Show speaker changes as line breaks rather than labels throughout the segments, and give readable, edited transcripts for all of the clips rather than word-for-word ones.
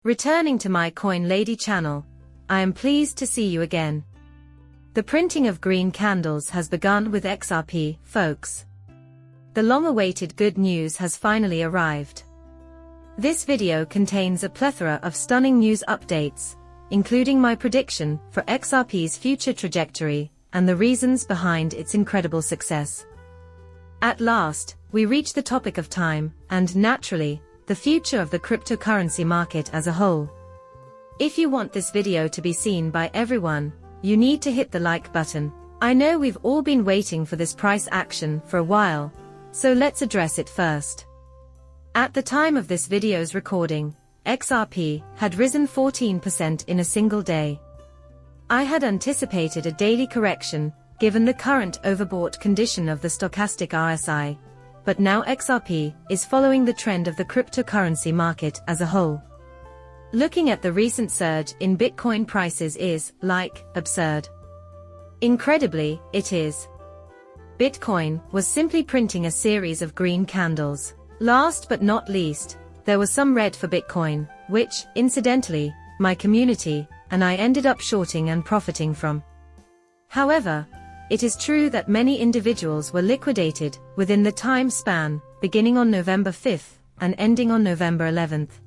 Returning to my Coin Lady channel, I am pleased to see you again. The printing of green candles has begun with XRP, folks. The long-awaited good news has finally arrived. This video contains a plethora of stunning news updates, including my prediction for XRP's future trajectory and the reasons behind its incredible success. At last, we reach the topic of time, and naturally, the future of the cryptocurrency market as a whole. If you want this video to be seen by everyone, you need to hit the like button. I know we've all been waiting for this price action for a while, so let's address it first. At the time of this video's recording, XRP had risen 14% in a single day. I had anticipated a daily correction, given the current overbought condition of the stochastic RSI, but now XRP is following the trend of the cryptocurrency market as a whole. Looking at the recent surge in Bitcoin prices is, absurd. Incredibly, it is. Bitcoin was simply printing a series of green candles. Last but not least, there was some red for Bitcoin, which, incidentally, my community and I ended up shorting and profiting from. However, it is true that many individuals were liquidated within the time span, beginning on November 5th and ending on November 11th.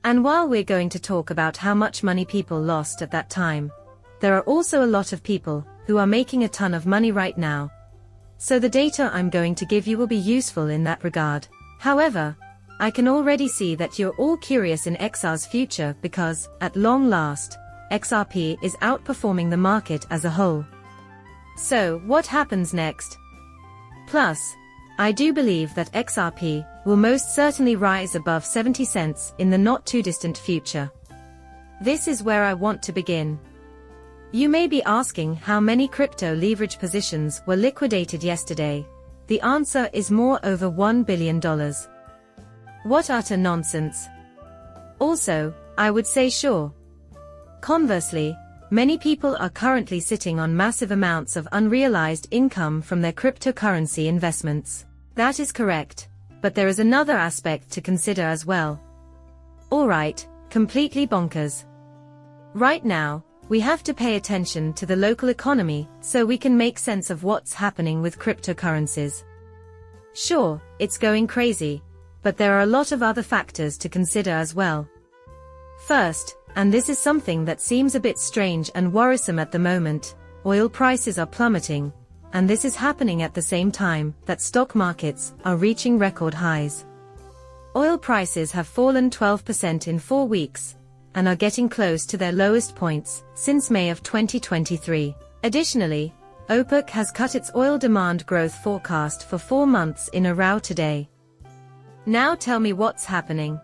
And while we're going to talk about how much money people lost at that time, there are also a lot of people who are making a ton of money right now. So the data I'm going to give you will be useful in that regard. However, I can already see that you're all curious in XR's future because, at long last, XRP is outperforming the market as a whole. So, what happens next? Plus, I do believe that XRP will most certainly rise above 70 cents in the not-too-distant future. This is where I want to begin. You may be asking how many crypto leverage positions were liquidated yesterday. The answer is more over $1 billion. What utter nonsense. Also, I would say sure. Conversely, many people are currently sitting on massive amounts of unrealized income from their cryptocurrency investments. That is correct, but there is another aspect to consider as well. Alright, completely bonkers. Right now, we have to pay attention to the local economy so we can make sense of what's happening with cryptocurrencies. Sure, it's going crazy, but there are a lot of other factors to consider as well. First, and this is something that seems a bit strange and worrisome at the moment, oil prices are plummeting, and this is happening at the same time that stock markets are reaching record highs. Oil prices have fallen 12% in 4 weeks, and are getting close to their lowest points since May of 2023. Additionally, OPEC has cut its oil demand growth forecast for 4 months in a row today. Now tell me what's happening.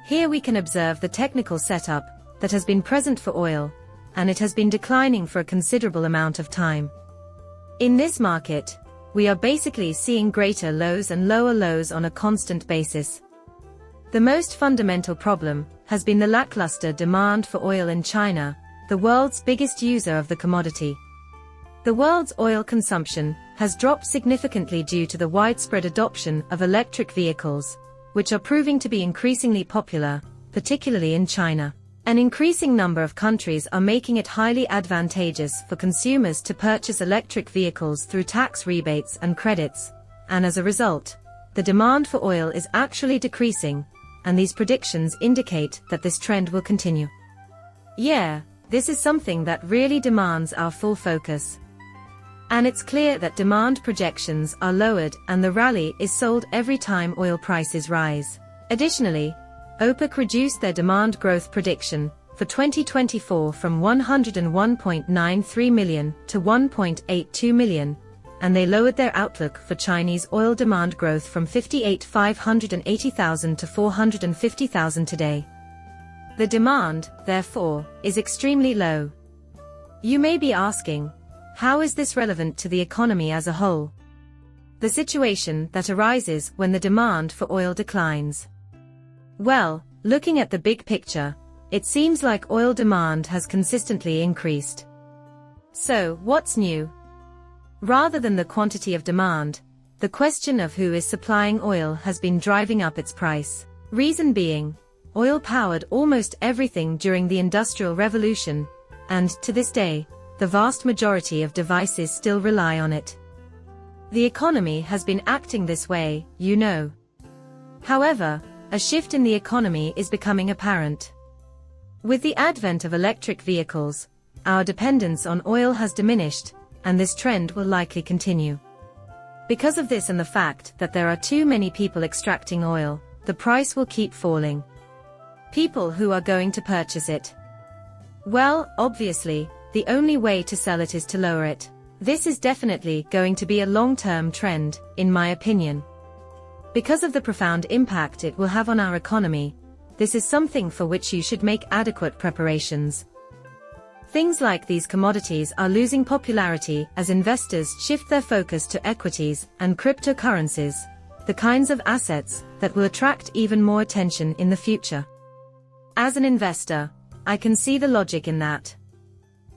Here we can observe the technical setup that has been present for oil, and it has been declining for a considerable amount of time. In this market, we are basically seeing greater lows and lower lows on a constant basis. The most fundamental problem has been the lackluster demand for oil in China, the world's biggest user of the commodity. The world's oil consumption has dropped significantly due to the widespread adoption of electric vehicles, which are proving to be increasingly popular, particularly in China. An increasing number of countries are making it highly advantageous for consumers to purchase electric vehicles through tax rebates and credits, and as a result, the demand for oil is actually decreasing, and these predictions indicate that this trend will continue. Yeah, this is something that really demands our full focus. And it's clear that demand projections are lowered and the rally is sold every time oil prices rise. Additionally, OPEC reduced their demand growth prediction for 2024 from 101.93 million to 1.82 million, and they lowered their outlook for Chinese oil demand growth from 580,000 to 450,000 today. The demand, therefore, is extremely low. You may be asking, how is this relevant to the economy as a whole? The situation that arises when the demand for oil declines. Well, looking at the big picture, it seems like oil demand has consistently increased. So, what's new? Rather than the quantity of demand, the question of who is supplying oil has been driving up its price. Reason being, oil powered almost everything during the Industrial Revolution, and, to this day, the vast majority of devices still rely on it. The economy has been acting this way, you know. However, a shift in the economy is becoming apparent. With the advent of electric vehicles, our dependence on oil has diminished, and this trend will likely continue. Because of this and the fact that there are too many people extracting oil, the price will keep falling. People who are going to purchase it? Well, obviously, the only way to sell it is to lower it. This is definitely going to be a long-term trend, in my opinion. Because of the profound impact it will have on our economy, this is something for which you should make adequate preparations. Things like these commodities are losing popularity as investors shift their focus to equities and cryptocurrencies, the kinds of assets that will attract even more attention in the future. As an investor, I can see the logic in that.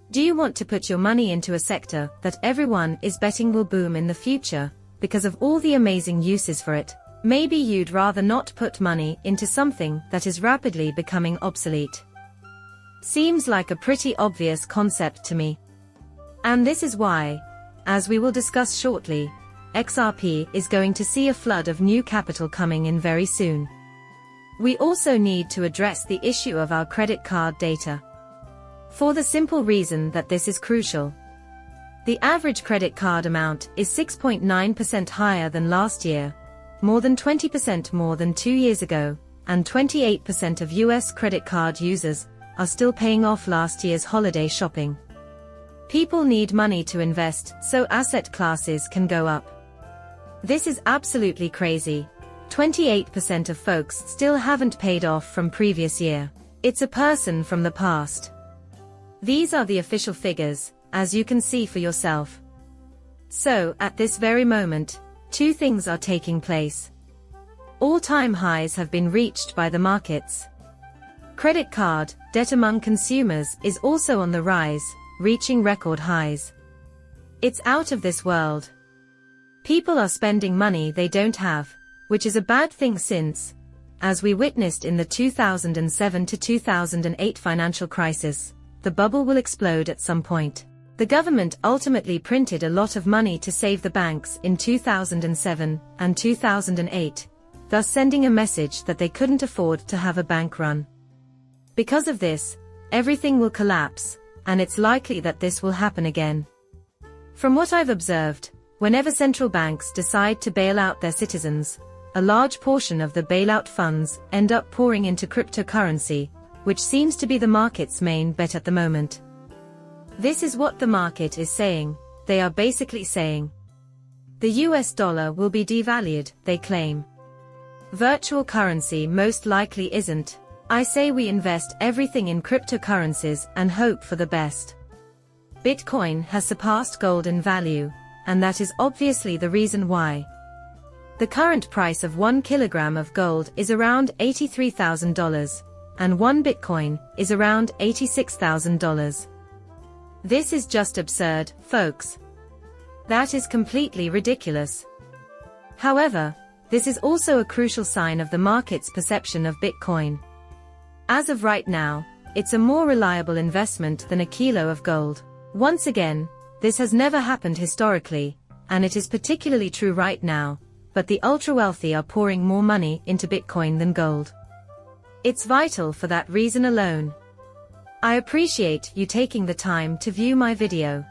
Do you want to put your money into a sector that everyone is betting will boom in the future, because of all the amazing uses for it? Maybe you'd rather not put money into something that is rapidly becoming obsolete. Seems like a pretty obvious concept to me. And this is why, as we will discuss shortly, XRP is going to see a flood of new capital coming in very soon. We also need to address the issue of our credit card data. For the simple reason that this is crucial. The average credit card amount is 6.9% higher than last year, more than 20% more than 2 years ago, and 28% of US credit card users are still paying off last year's holiday shopping. People need money to invest so asset classes can go up. This is absolutely crazy. 28% of folks still haven't paid off from previous year. It's a person from the past. These are the official figures, as you can see for yourself. So, at this very moment, two things are taking place. All-time highs have been reached by the markets. Credit card debt among consumers is also on the rise, reaching record highs. It's out of this world. People are spending money they don't have, which is a bad thing since, as we witnessed in the 2007 to 2008 financial crisis, the bubble will explode at some point. The government ultimately printed a lot of money to save the banks in 2007 and 2008, thus sending a message that they couldn't afford to have a bank run. Because of this, everything will collapse, and it's likely that this will happen again. From what I've observed, whenever central banks decide to bail out their citizens, a large portion of the bailout funds end up pouring into cryptocurrency, which seems to be the market's main bet at the moment. This is what the market is saying. They are basically saying the US dollar will be devalued, they claim. Virtual currency most likely isn't. I say we invest everything in cryptocurrencies and hope for the best. Bitcoin has surpassed gold in value, and that is obviously the reason why. The current price of 1 kilogram of gold is around $83,000, and 1 Bitcoin is around $86,000. This is just absurd, folks. That is completely ridiculous. However, this is also a crucial sign of the market's perception of Bitcoin. As of right now, it's a more reliable investment than a kilo of gold. Once again, this has never happened historically, and it is particularly true right now, but the ultra-wealthy are pouring more money into Bitcoin than gold. It's vital for that reason alone. I appreciate you taking the time to view my video.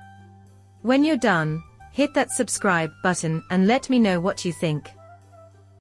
When you're done, hit that subscribe button and let me know what you think.